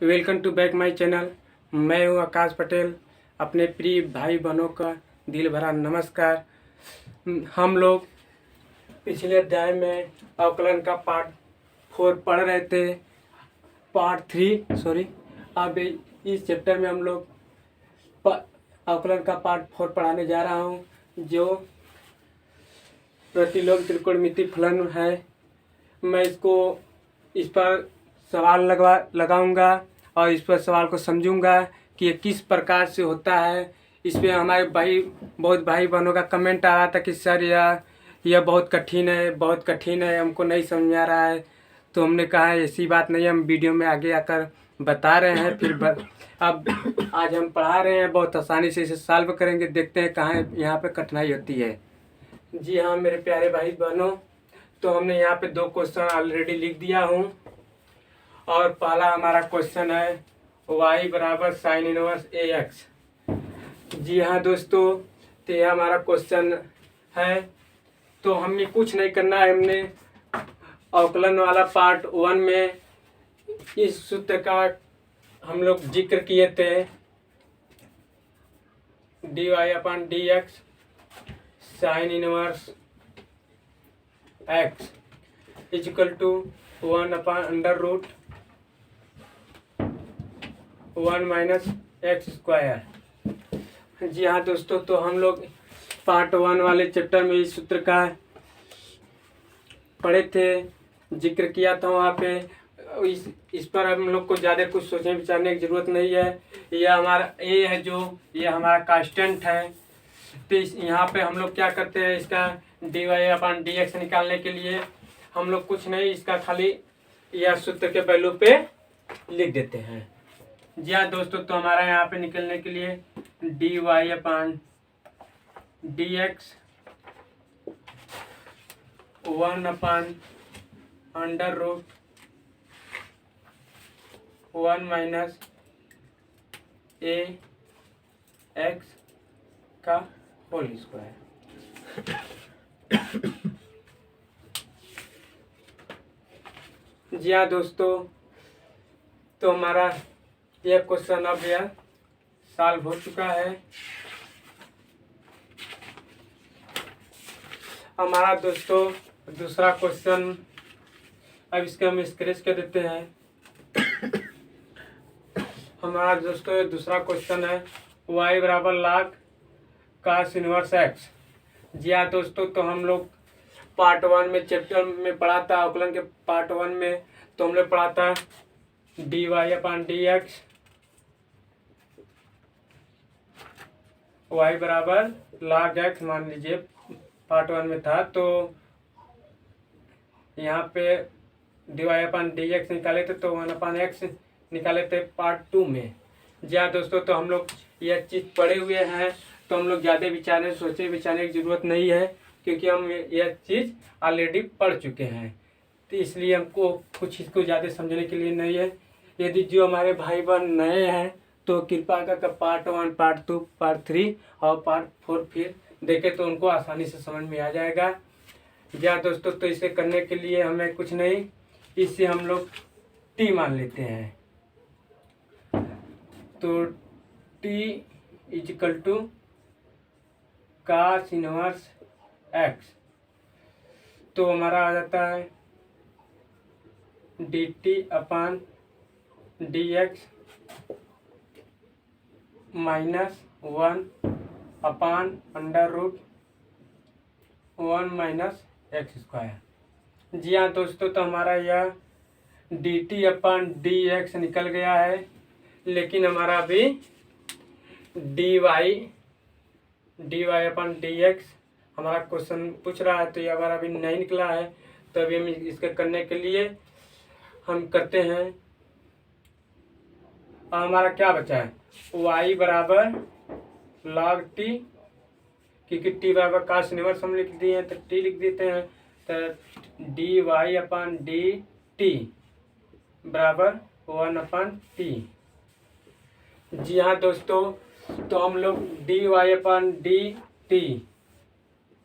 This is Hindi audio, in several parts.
Welcome to back my channel. मैं हूं आकाश पटेल। अपने प्रिय भाई बहनों का दिल भरा नमस्कार। हम लोग पिछले अध्याय में अवकलन का पार्ट 4 पढ़ रहे थे, पार्ट 3 सॉरी। अब इस चैप्टर में हम लोग अवकलन का पार्ट 4 पढ़ाने जा रहा हूं, जो प्रतिलोम त्रिकोणमिति फलन है। मैं इस पर सवाल लगाऊंगा और इस पर सवाल को समझूंगा कि ये किस प्रकार से होता है। इस पर हमारे बहुत भाई बहनों का कमेंट आ रहा था कि सर यह बहुत कठिन है, हमको नहीं समझ में आ रहा है। तो हमने कहा ऐसी बात नहीं है, हम वीडियो में आगे आकर बता रहे हैं। अब आज हम पढ़ा रहे हैं, बहुत आसानी से इसे सॉल्व करेंगे। देखते हैं कहाँ यहाँ पे कठिनाई होती है। जी हाँ मेरे प्यारे भाई बहनों, तो हमने यहाँ पे 2 क्वेश्चन ऑलरेडी लिख दिया हूँ। और पहला हमारा क्वेश्चन है y बराबर साइन इनवर्स ax। जी हाँ दोस्तों, तो यह हमारा क्वेश्चन है। तो हमें कुछ नहीं करना है। हमने अवकलन वाला पार्ट 1 में इस सूत्र का हम लोग जिक्र किए थे, dy/dx sine inverse x equal to 1/√1 - x²। जी हाँ दोस्तों, तो हम लोग पार्ट 1 वाले चैप्टर में इस सूत्र का पढ़े थे, जिक्र किया था वहाँ पे। इस पर हम लोग को ज़्यादा कुछ सोचने विचारने की ज़रूरत नहीं है। यह हमारा a है, जो ये हमारा कांस्टेंट है। तो यहाँ पे हम लोग क्या करते हैं, इसका dy/dx निकालने के लिए हम लोग कुछ नहीं, इसका खाली यह सूत्र के वैल्यू पे लिख देते हैं। जी हाँ दोस्तों, तो हमारा यहाँ पे निकलने के लिए dy/dx 1/√1 - ax का होल स्क्वायर। जी हाँ दोस्तों, तो हमारा यह क्वेश्चन अब यह सॉल्व हो चुका है। हमारा दोस्तों दूसरा क्वेश्चन, अब इसके हम स्क्रैच कर देते हैं। हमारा दोस्तों दूसरा क्वेश्चन है y बराबर log cos इनवर्स x। जी हाँ दोस्तों, तो हम लोग पार्ट 1 में चैप्टर में पढ़ा था, अवकलन के पार्ट 1 में तो हम लोग पढ़ा था dy/dx y बराबर log x, मान लीजिए पार्ट 1 में था। तो यहाँ पे dy/dx निकाले थे, तो 1/x निकाले थे पार्ट 2 में। जी हाँ दोस्तों, तो हम लोग यह चीज़ पढ़े हुए हैं, तो हम लोग ज़्यादा सोचे विचारने की ज़रूरत नहीं है, क्योंकि हम यह चीज़ ऑलरेडी पढ़ चुके हैं। तो इसलिए हमको कुछ इसको ज़्यादा समझने के लिए नहीं है। यदि जो हमारे भाई बहन नए हैं तो कृपया कर पार्ट 1, पार्ट 2, पार्ट 3 और पार्ट 4 फिर देखें, तो उनको आसानी से समझ में आ जाएगा। जी हाँ दोस्तों, तो इसे करने के लिए हमें कुछ नहीं, इससे हम लोग t मान लेते हैं। तो t equal to cos inverse x, तो हमारा आ जाता है dt/dx -1/√1 - x²। जी हाँ दोस्तों, तो हमारा यह dt/dx निकल गया है, लेकिन हमारा अभी dy/dx हमारा क्वेश्चन पूछ रहा है, तो ये हमारा अभी नहीं निकला है। तो अभी हम इसके करने के लिए हम करते हैं। हमारा क्या बचा है, y बराबर log t, क्योंकि t बराबर cos इनवर्स हम लिख दिए हैं, तो t लिख देते हैं। तो dy/dt बराबर 1/t। जी हाँ दोस्तों, तो हम लोग dy/dt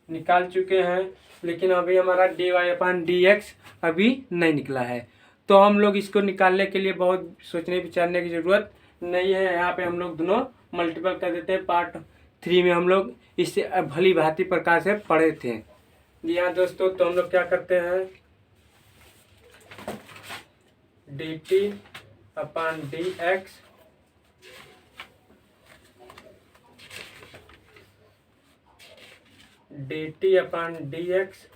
निकाल चुके हैं, लेकिन अभी हमारा dy/dx अभी नहीं निकला है। तो हम लोग इसको निकालने के लिए बहुत सोचने विचारने की ज़रूरत नहीं है। यहाँ पे हम लोग दोनों मल्टीपल कर देते हैं। पार्ट 3 में हम लोग इससे भली भांति प्रकार से पढ़े थे। जी हाँ दोस्तों, तो हम लोग क्या करते हैं, dt upon dx dt upon dx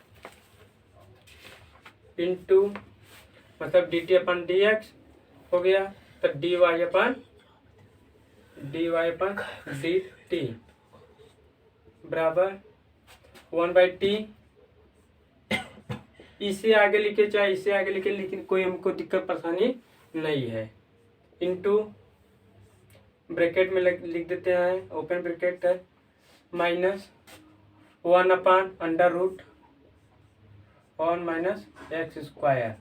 into मतलब dt अपॉन dx हो गया, तो dy अपॉन dt बराबर 1/t। इसे आगे लिखे चाहे इसे आगे लिखे, लेकिन कोई हमको दिक्कत परेशानी नहीं है। इंटू ब्रैकेट में लिख देते हैं, ओपन ब्रैकेट है, minus 1 upon under root 1 minus X square.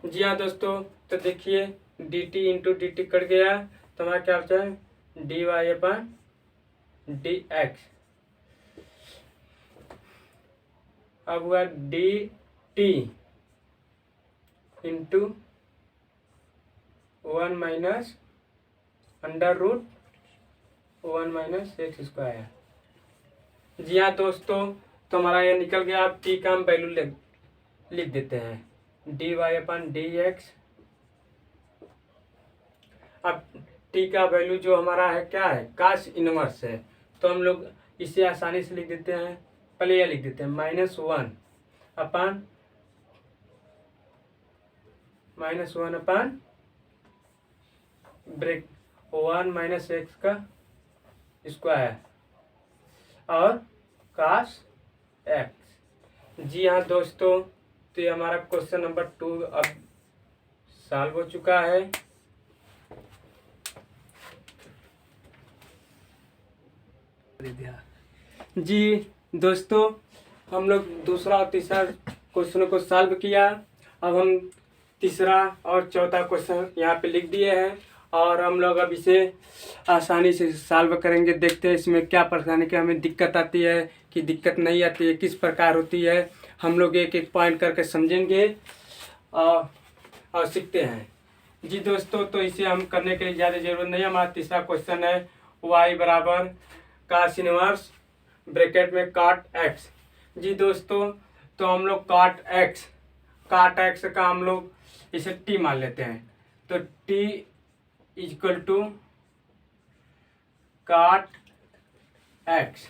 जी हाँ दोस्तों, तो देखिए dt into D T cut गया, तो हमारा क्या बचा है, dy अपॉन dx। अब हुआ dt into 1 minus under root 1 minus X square. जी हाँ दोस्तों, तो हमारा यह निकल गया। आप t का हम वैल्यू लिख देते हैं, dy अपॉन dx। अब t का वैल्यू जो हमारा है क्या है, काश इनवर्स है, तो हम लोग इसे आसानी से लिख देते हैं। पहले यह लिख देते हैं -1 अपान ब्रेक 1 माइनस एक्स का स्क्वायर और काश एक्स। जी हाँ दोस्तों, तो ये हमारा क्वेश्चन नंबर 2 अब सॉल्व हो चुका है। जी दोस्तों, हम लोग दूसरा और तीसरा क्वेश्चन को सॉल्व किया। अब हम तीसरा और चौथा क्वेश्चन यहाँ पे लिख दिए हैं और हम लोग अब इसे आसानी से सॉल्व करेंगे। देखते हैं इसमें क्या परेशानी, क्या हमें दिक्कत आती है कि दिक्कत नहीं आती है, किस प्रकार होती है। हम लोग एक एक पॉइंट करके समझेंगे और सीखते हैं। जी दोस्तों, तो इसे हम करने के लिए ज़्यादा ज़रूरत नहीं है। हमारा तीसरा क्वेश्चन है y बराबर काश इनवर्स ब्रैकेट में काट x। जी दोस्तों, तो हम लोग काट x का हम लोग इसे t मान लेते हैं, तो t इक्वल टू काट x।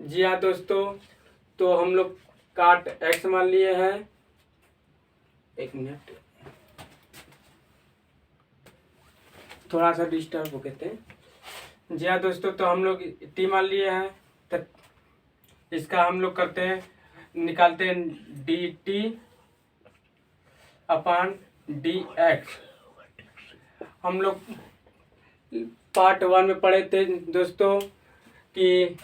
जी हाँ दोस्तों, तो हम लोग काट x मान लिए हैं। एक मिनट, थोड़ा सा डिस्टर्ब हो गए थे। जी हाँ दोस्तों, तो हम लोग t मान लिए हैं, तो इसका हम लोग करते हैं, निकालते हैं dt अपान dx। हम लोग पार्ट 1 में पढ़े थे दोस्तों कि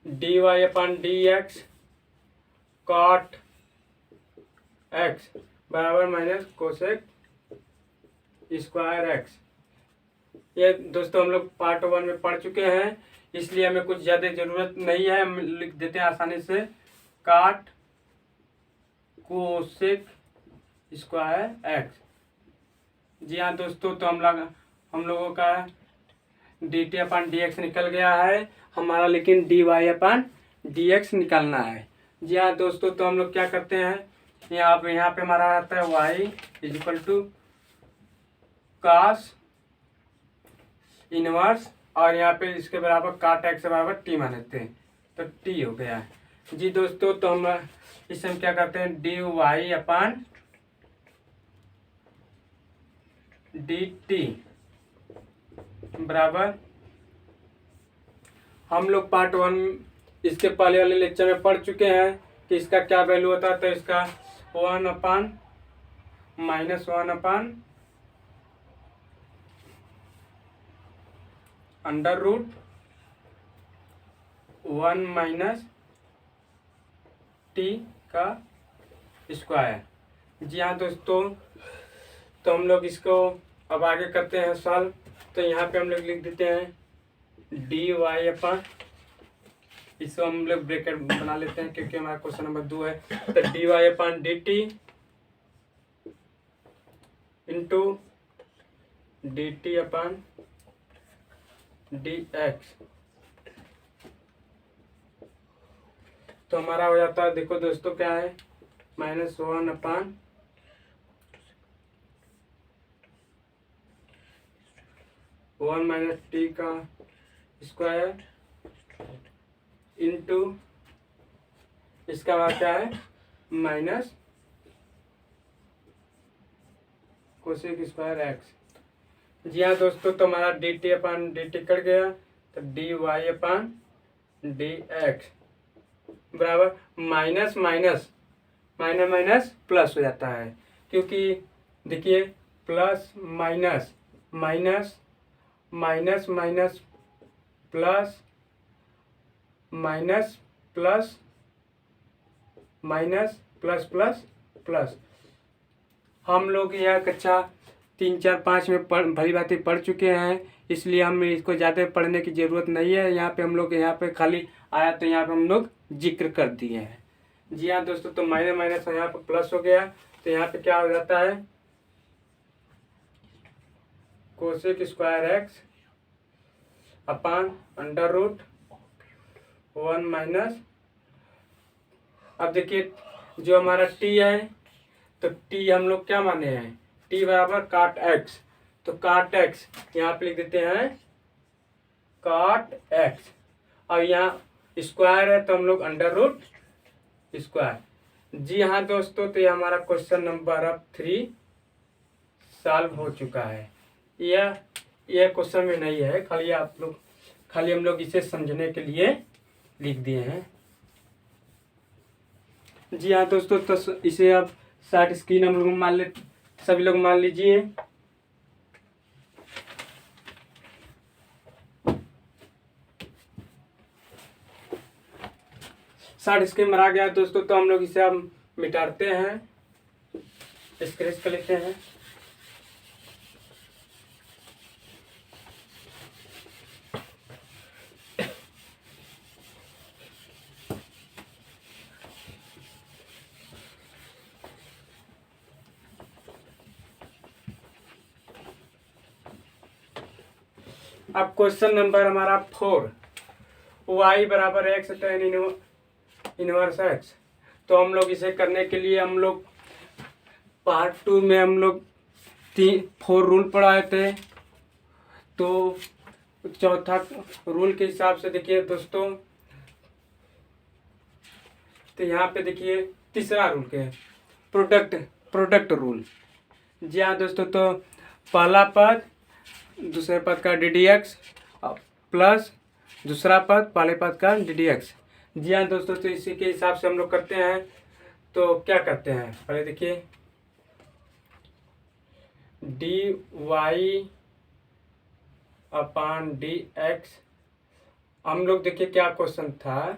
dy अपान dx कॉट x बराबर माइनस कोसेक स्क्वायर x। ये दोस्तों हम लोग पार्ट 1 में पढ़ चुके हैं, इसलिए हमें कुछ ज़्यादा ज़रूरत नहीं है। हम लिख देते हैं आसानी से, काट कोसेक स्क्वायर x। जी हाँ दोस्तों, तो हम लोगों का dt अपान dx निकल गया है हमारा, लेकिन dy अपान dx निकालना है। जी हाँ दोस्तों, तो हम लोग क्या करते हैं, यहाँ पे हमारा आता है y equal to cos inverse, और यहाँ पे इसके बराबर काट x बराबर t मान लेते हैं, तो t हो गया है। जी दोस्तों, तो हम इसे हम क्या करते हैं, dy अपान dt बराबर, हम लोग पार्ट 1 इसके पहले वाले लेक्चर में पढ़ चुके हैं कि इसका क्या वैल्यू होता है। तो इसका 1 upon -1 upon under root 1 minus t का स्क्वायर। जी हाँ दोस्तों, तो हम लोग इसको अब आगे करते हैं सॉल्व। तो यहाँ पे हम लोग लिख देते हैं dy अपान इसको हम लोग ब्रैकेट बना लेते हैं क्योंकि हमारा क्वेश्चन नंबर 2 है। तो dy/dt इंटू dt/dx, तो हमारा हो जाता है, देखो दोस्तों क्या है, -1/1 - t का स्क्वायर इंटू इसका बाद क्या है माइनस कोसेक स्क्वायर एक्स। जी हाँ दोस्तों, तो हमारा dt/dt कट गया, तो dy/dx बराबर minus minus minus minus plus हो जाता है, क्योंकि देखिए plus minus minus minus minus plus minus plus minus plus plus plus. हम लोग यह कक्षा 3, 4, 5 में भली भांति पढ़ चुके हैं, इसलिए हम इसको ज़्यादा पढ़ने की ज़रूरत नहीं है। यहाँ पे हम लोग यहाँ पे खाली आया तो यहाँ पे हम लोग जिक्र कर दिए हैं। जी हाँ दोस्तों, तो माइनस माइनस यहाँ पे प्लस हो गया, तो यहाँ पे क्या हो जाता है कोसेक स्क्वायर एक्स अपान √1 माइनस, अब देखिए जो हमारा t है, तो t हम लोग क्या माने हैं, t बराबर काट x, तो काट x यहाँ पे लिख देते हैं काट x, और यहाँ स्क्वायर है तो हम लोग √स्क्वायर। जी हाँ दोस्तों, तो ये हमारा क्वेश्चन नंबर अब 3 सॉल्व हो चुका है। यह क्वेश्चन में नहीं है, खाली हम लोग इसे समझने के लिए लिख दिए हैं। जी हाँ दोस्तों, तो इसे अब शार्ट स्क्रीन हम लोग सभी लोग मान लीजिए। शार्ट स्क्रीन मरा गया दोस्तों, तो हम लोग इसे अब मिटाते हैं, स्क्रैच कर लेते हैं। अब क्वेश्चन नंबर हमारा 4, y बराबर x tan इनवर्स x। तो हम लोग इसे करने के लिए हम लोग पार्ट 2 में हम लोग 4 रूल पढ़ाए थे, तो चौथा रूल के हिसाब से देखिए दोस्तों, तो यहाँ पे देखिए तीसरा रूल के प्रोडक्ट रूल। जी हाँ दोस्तों, तो पहला पद दूसरे पद का ddx प्लस दूसरा पद पहले पद का ddx। जी हाँ दोस्तों, तो इसी के हिसाब से हम लोग करते हैं। तो क्या करते हैं, पहले देखिए dy/dx, हम लोग देखिए क्या क्वेश्चन था,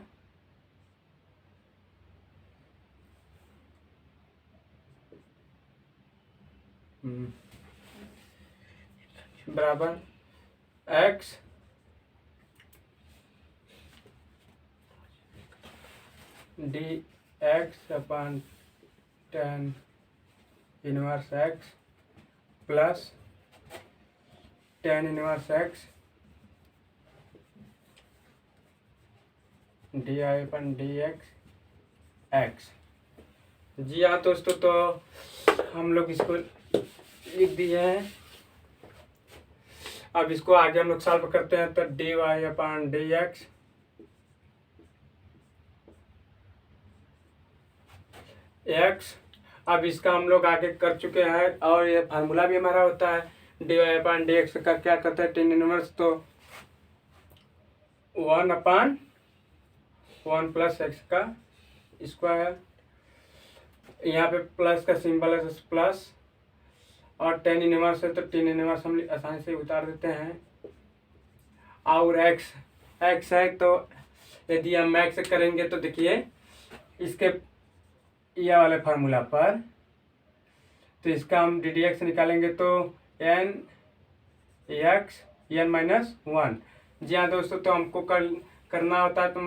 बराबर x dx/tan inverse x plus tan inverse x dy/dx x। जी हाँ दोस्तों, तो हम लोग इसको लिख दिए हैं। अब इसको आगे हम लोग सॉल्व करते हैं, तो dy/dx x। अब इसका हम लोग आगे कर चुके हैं, और ये फार्मूला भी हमारा होता है dy/dx का, क्या करता है tan इनवर्स, तो 1/1 प्लस x का स्क्वायर, यहाँ पे प्लस का सिंबल है प्लस, और tan इनवर्स है तो tan इनवर्स हम आसानी से उतार देते हैं, और x है, तो यदि हम x करेंगे तो देखिए इसके यह वाले फार्मूला पर, तो इसका हम ddx निकालेंगे तो n - 1। जी हाँ दोस्तों, तो हमको करना होता है, तो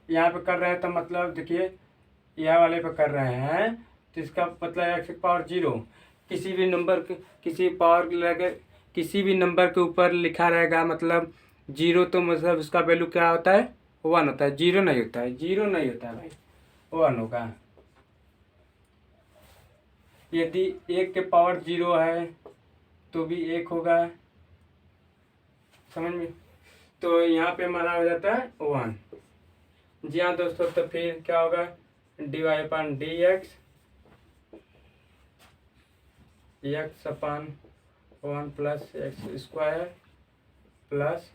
यहाँ पे कर रहे हैं तो मतलब देखिए यह वाले पे कर रहे हैं तो इसका मतलब x की पावर 0 किसी भी नंबर के किसी पावर लगे किसी भी नंबर के ऊपर लिखा रहेगा मतलब 0 तो मतलब उसका वैल्यू क्या होता है 1 होता है, 0 नहीं होता है, 0 नहीं होता है भाई, 1 होगा। यदि 1 के पावर 0 है तो भी 1 होगा, समझ में। तो यहाँ पे हमारा हो जाता है 1। जी हाँ दोस्तों, तो फिर क्या होगा dy अपन dx x अपन 1 प्लस एक्स स्क्वायर प्लस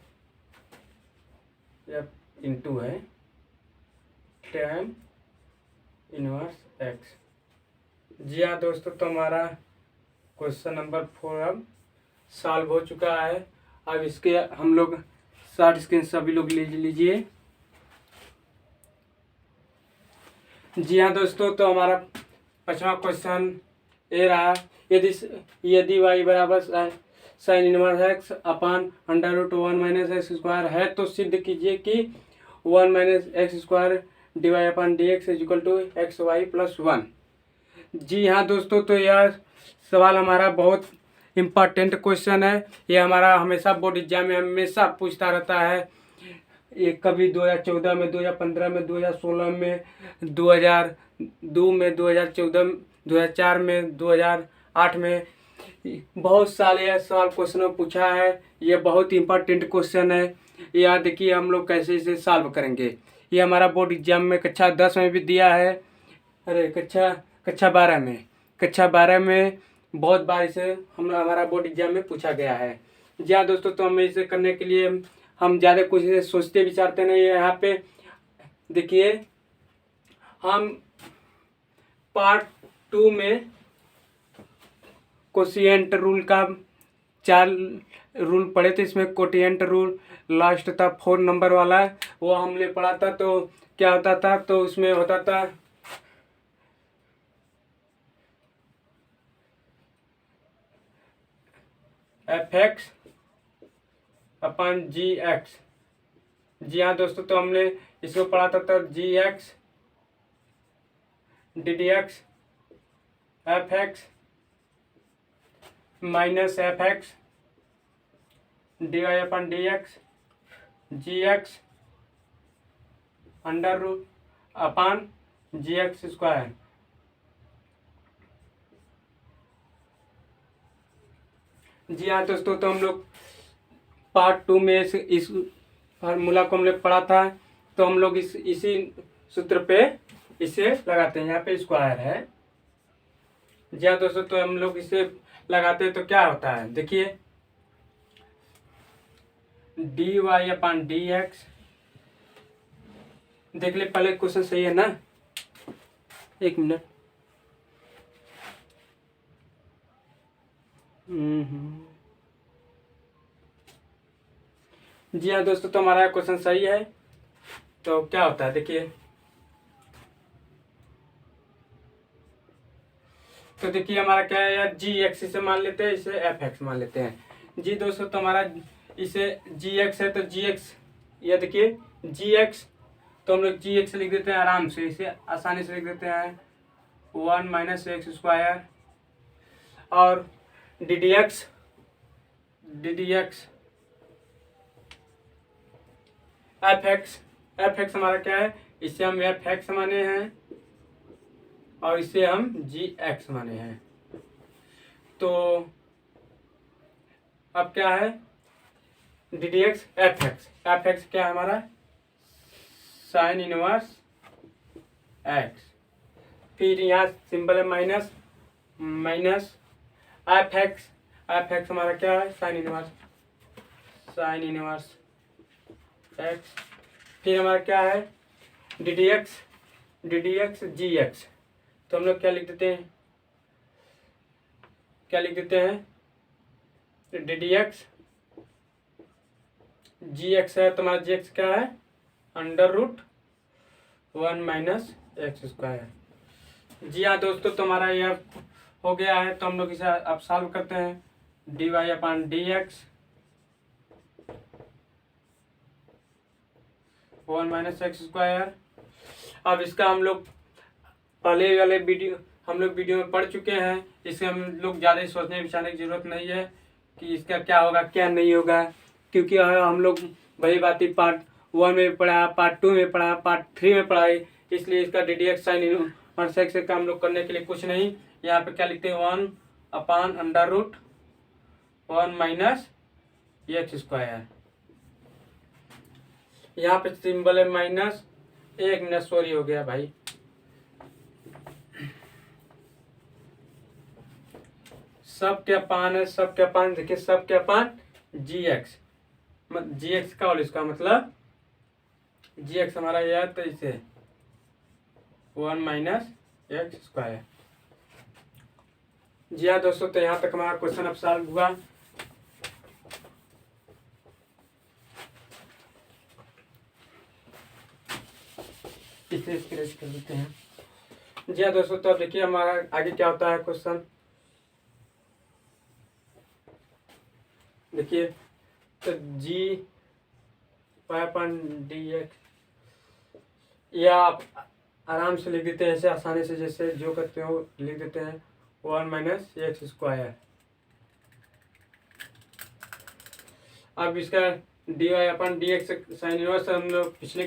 यह इंटू है tan इनवर्स x। जी हाँ दोस्तों, तो हमारा क्वेश्चन नंबर 4 अब सॉल्व हो चुका है। अब इसके हम लोग शॉर्ट स्क्रीन सभी लोग ले लीजिए। जी हाँ दोस्तों, तो हमारा 5वां क्वेश्चन ये रहा, यदि y बराबर sine inverse X upon under root 1 minus X square है तो सिद्ध कीजिए कि 1 minus X square D Y upon D X is equal to X Y plus 1। जी हाँ दोस्तों, तो यह सवाल हमारा बहुत इम्पॉर्टेंट क्वेश्चन है। ये हमारा हमेशा बोर्ड एग्जाम में हमेशा पूछता रहता है। ये कभी 2014 में, 2015 में, 2016 में, 2002 में, 2014, 2004 में, 2008 में बहुत साल यह सवाल क्वेश्चन में पूछा है। ये बहुत इंपॉर्टेंट क्वेश्चन है। याद देखिए हम लोग कैसे इसे सॉल्व करेंगे। ये हमारा बोर्ड एग्जाम में कक्षा 10 में भी दिया है, अरे कक्षा 12 में, कक्षा 12 में बहुत बार इसे हमारा बोर्ड एग्जाम में पूछा गया है। जी हाँ दोस्तों, तो हमें इसे करने के लिए हम ज़्यादा कुछ सोचते विचारते नहीं है। यहाँ पे देखिए हम पार्ट 2 में कोशिएंट रूल का 4 रूल पढ़े थे। इसमें कोशिएंट रूल लास्ट था 4 नंबर वाला, वो हमने पढ़ा था। तो क्या होता था, तो उसमें होता था F X upon G X. जी हाँ दोस्तों, तो हमने इसको पढ़ा था G X D D X F X minus F X D Y upon D X G X under root upon G X square. जी हाँ दोस्तों, तो हम लोग पार्ट 2 में इस फार्मूला को हमने पढ़ा था। तो हम लोग इसी सूत्र पे इसे लगाते हैं। यहाँ पे स्क्वायर है। जी हाँ दोस्तों, तो हम लोग इसे लगाते हैं तो क्या होता है, देखिए D Y upon D x. देख ले पहले क्वेश्चन सही है ना, एक मिनट। जी हाँ दोस्तों, तो हमारा क्वेश्चन सही है। तो क्या होता है देखिए, तो देखिए हमारा क्या है यार, जी एक्स इसे मान लेते हैं, इसे एफ एक्स मान लेते हैं। जी दोस्तों, तो हमारा इसे जी एक्स है तो जी एक्स, ये देखिए जी एक्स, तो हम लोग जी एक्स लिख देते हैं आराम से, इसे आसानी से लिख देते हैं 1 माइनस एक्स स्क्वायर। और D D X F x हमारा क्या है, इसे हम एफ एक्स माने हैं और इसे हम जी एक्स माने हैं। तो अब क्या है D D X F x क्या है हमारा साइन इनवर्स एक्स। फिर यहाँ सिंबल है माइनस एफ एक्स हमारा क्या है साइन इनवर्स एक्स। फिर हमारा क्या है D D X G X. तो हम लोग क्या लिख देते हैं D D X G X है, तो हमारा जी एक्स क्या है under root 1 minus X square. जी हाँ दोस्तों, तो हमारा यह हो गया है। तो हम लोग इसे अब सॉल्व करते हैं। D Y upon D X one minus X square. अब इसका हम लोग पहले वाले वीडियो में पढ़ चुके हैं, इसे हम लोग ज़्यादा सोचने विचारने की जरूरत नहीं है कि इसका क्या होगा क्या नहीं होगा, क्योंकि हम लोग वही बात ही पार्ट 1 में पढ़ा, पार्ट 2 में पढ़ा, पार्ट 3 में पढ़ाई, इसलिए इसका D D x sign inverse x का हम लोग करने के लिए कुछ नहीं। यहाँ पे क्या लिखते हैं 1/√1 माइनस एक्स स्क्वायर। यहाँ पे सिंबल है माइनस, एक मिनट सॉरी हो गया भाई, सब क्या पान है, सब क्या पान, देखिए सब क्या पान जी एक्स का और इसका मतलब जी एक्स हमारा यह तो इसे 1 माइनस एक्स स्क्वायर। जी हाँ दोस्तों, तो यहाँ तक हमारा क्वेश्चन अब सॉल्व हुआ। इसे स्क्रैच कर देते हैं। जी हाँ दोस्तों, तो अब देखिए हमारा आगे क्या होता है क्वेश्चन। देखिए तो जी डी एक्स, या आप आराम से लिख देते हैं ऐसे आसानी से, जैसे जो करते हो लिख देते हैं 1 माइनस एक्स स्क्वायर। अब इसका D Y upon D x sine inverse हम लोग पिछले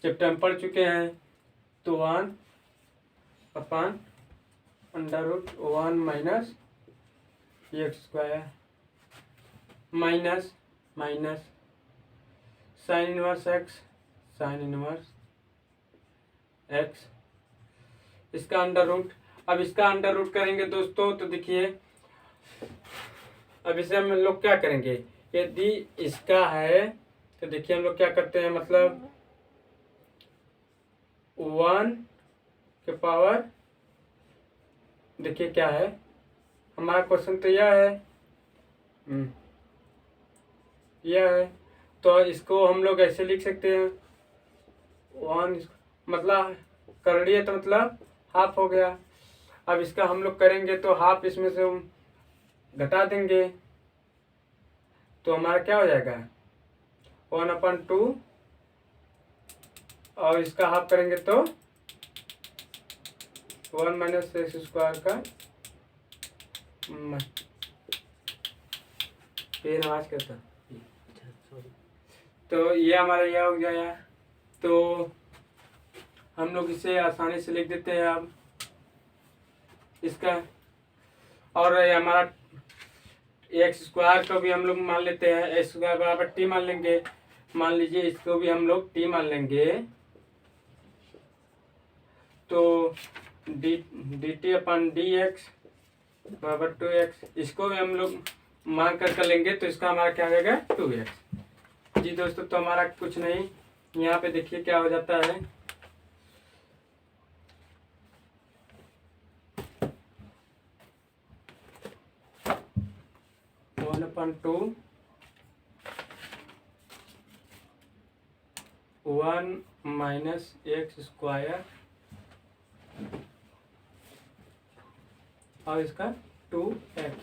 चैप्टर में पढ़ चुके हैं, तो 1/√1 minus X square minus sign inverse x, इसका अंडर रूट। अब इसका अंडर रूट करेंगे दोस्तों, तो देखिए अब इसे हम लोग क्या करेंगे, यदि इसका है तो देखिए हम लोग क्या करते हैं, मतलब 1 के पावर, देखिए क्या है हमारा क्वेश्चन, तो यह है तो इसको हम लोग ऐसे लिख सकते हैं 1, मतलब करड़ी है तो मतलब हाफ हो गया। अब इसका हम लोग करेंगे तो हाफ इसमें से हम घटा देंगे, तो हमारा क्या हो जाएगा 1/2, और इसका हाफ करेंगे तो 1 माइनस एक्स स्क्वायर का पेन आवाज करता, तो ये हमारा यह हो गया। तो हम लोग इसे आसानी से लिख देते हैं अब इसका, और हमारा एक्स स्क्वायर को भी हम लोग मान लेते हैं, एक्स स्क्वायर बराबर टी मान लेंगे, मान लीजिए इसको भी हम लोग टी मान लेंगे, तो डी टी अपन डी एक्स बराबर 2x, इसको भी हम लोग मान कर लेंगे, तो इसका हमारा क्या हो जाएगा 2x। जी दोस्तों, तो हमारा कुछ नहीं, यहाँ पे देखिए क्या हो जाता है, (1/2) 1 माइनस एक्स स्क्वायर और इसका 2x,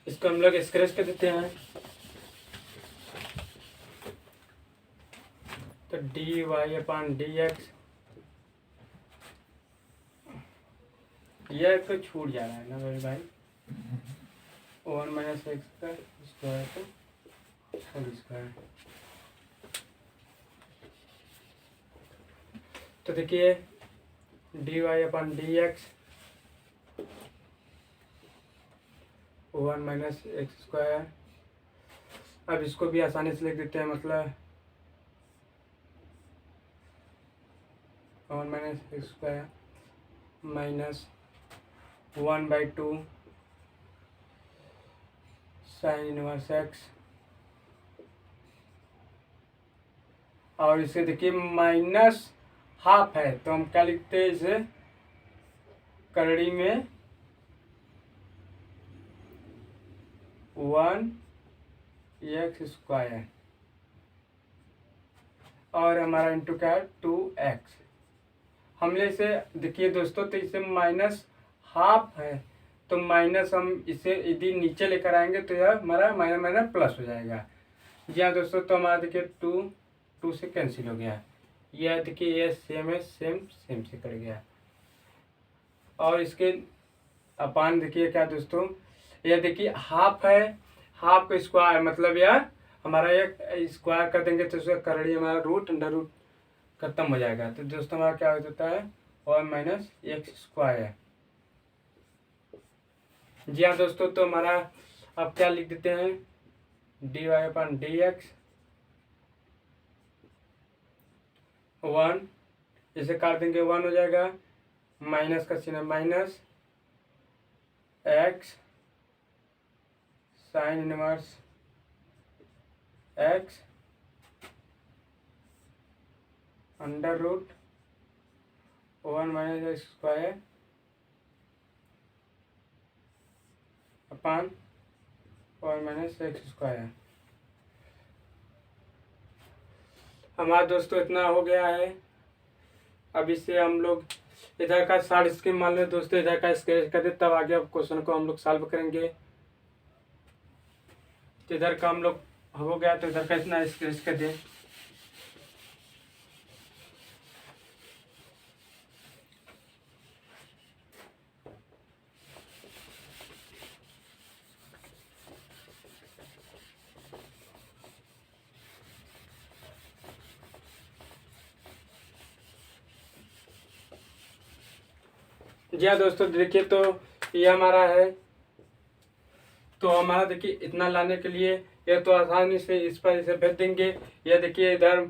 इसको हम लोग स्क्रैच कर देते हैं, तो D Y upon D x, यह तो छूट जा रहा है ना मेरे भाई, 1 माइनस एक्स का स्क्वायर का होल स्क्वायर। तो देखिए D Y upon D X 1 minus X square, अब इसको भी आसानी से लिख देते हैं, मतलब 1 minus X square minus 1/2 sign inverse x, और इसे देखिए माइनस हाफ है, तो हम क्या लिखते हैं इसे करड़ी में 1x स्क्वायर, और हमारा इंटू क्या है 2x। हमने इसे देखिए दोस्तों, तो इसे माइनस हाफ है, तो माइनस हम इसे यदि नीचे लेकर आएंगे तो यह हमारा माइनस माइनस प्लस हो जाएगा, जी हाँ दोस्तों, तो हमारा देखिए 2 से कैंसिल हो गया। यह देखिए ये सेम है, सेम सेम से कट गया। और इसके अपान देखिए क्या दोस्तों, यह देखिए हाफ है, हाफ का स्क्वायर मतलब यह हमारा एक स्क्वायर कर देंगे तो उसका करड़ी हमारा रूट अंडर रूट खत्म हो जाएगा। तो दोस्तों हमारा क्या हो जाता है 1 - x²। जी हाँ दोस्तों, तो हमारा अब क्या लिख देते हैं dy/dx 1, इसे काट देंगे 1 हो जाएगा, माइनस का चिन्ह minus x sin inverse x under root 1 - x² upon 1 - x²। हमारा दोस्तों इतना हो गया है। अब इससे हम लोग इधर का शॉर्ट स्कीम मान लो दोस्तों, इधर का स्केच कर दे, तब आगे अब क्वेश्चन को हम लोग सॉल्व करेंगे। तो इधर का हम लोग हो गया, तो इधर का इतना स्केच कर दें। जी हाँ दोस्तों, देखिए तो ये हमारा है। तो हमारा देखिए इतना लाने के लिए ये तो आसानी से इस पर इसे भेज देंगे। यह देखिए इधर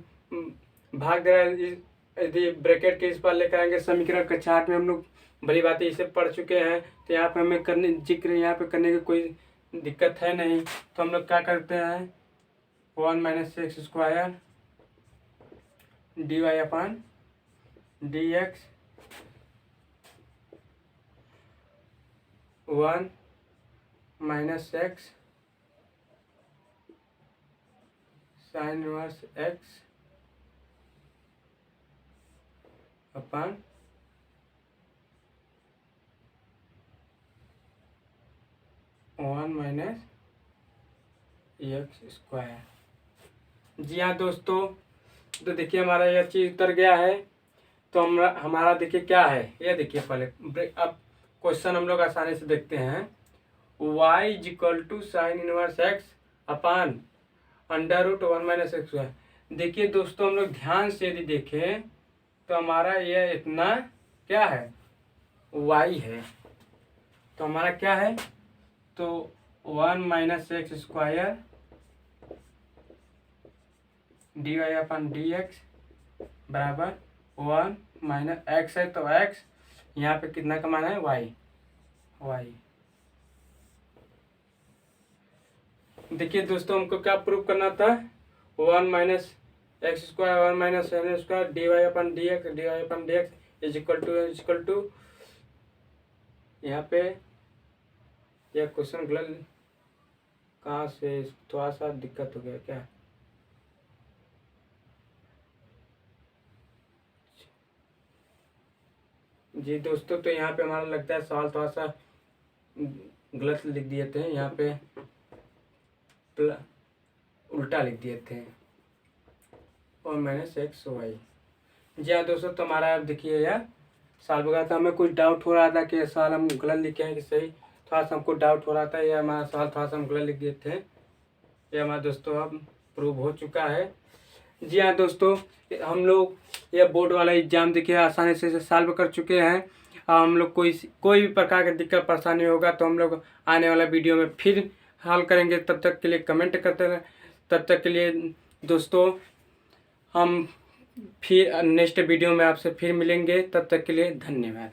भाग दे रहा है, यदि ब्रैकेट के इस पर लेकर आएंगे समीकरण कक्षा 8 में हम लोग बड़ी बातें इसे पढ़ चुके हैं। तो यहाँ पे हमें करने जिक्र यहाँ पे करने की कोई दिक्कत है नहीं। तो हम लोग क्या करते हैं 1 - x² dy/dx 1 - x sin inverse x अपान 1 - x²। जी हाँ दोस्तों, तो देखिए हमारा यह चीज़ उतर गया है। तो हमारा देखिए क्या है, ये देखिए पहले अब क्वेश्चन हम लोग आसानी से देखते हैं। y = sin inverse x upon under root 1 - x²। देखिए दोस्तों, हम लोग ध्यान से यदि देखें तो हमारा यह इतना क्या है y है। तो हमारा क्या है, तो 1 - x² dy/dx बराबर 1 - x है, तो x यहाँ पे कितना का मान है y। देखिए दोस्तों, हमको क्या प्रूव करना था 1 - x² 1 - sin² dy/dx is equal to यहाँ पे यह क्वेश्चन गलत कहाँ से, थोड़ा सा दिक्कत हो गया क्या। जी दोस्तों, तो यहाँ पे हमारा लगता है सवाल थोड़ा सा गलत लिख दिए थे, यहाँ पे उल्टा लिख दिए थे 1 - xy। जी हाँ दोस्तों, तो हमारा अब देखिए यह सॉल्व हो गया था। हमें कुछ डाउट हो रहा था कि सवाल हम गलत लिखे हैं कि सही, थोड़ा सा हमको डाउट हो रहा था। यह हमारा सवाल थोड़ा सा हम गलत लिख दिए थे। ये हमारा दोस्तों अब प्रूव हो चुका है। जी हाँ दोस्तों, हम लोग यह बोर्ड वाला एग्जाम देखिए आसानी से सॉल्व कर चुके हैं। हम लोग कोई भी प्रकार की दिक्कत परेशानी होगा तो हम लोग आने वाला वीडियो में फिर हल करेंगे। तब तक के लिए कमेंट करते रहें। तब तक के लिए दोस्तों हम फिर नेक्स्ट वीडियो में आपसे फिर मिलेंगे। तब तक के लिए धन्यवाद।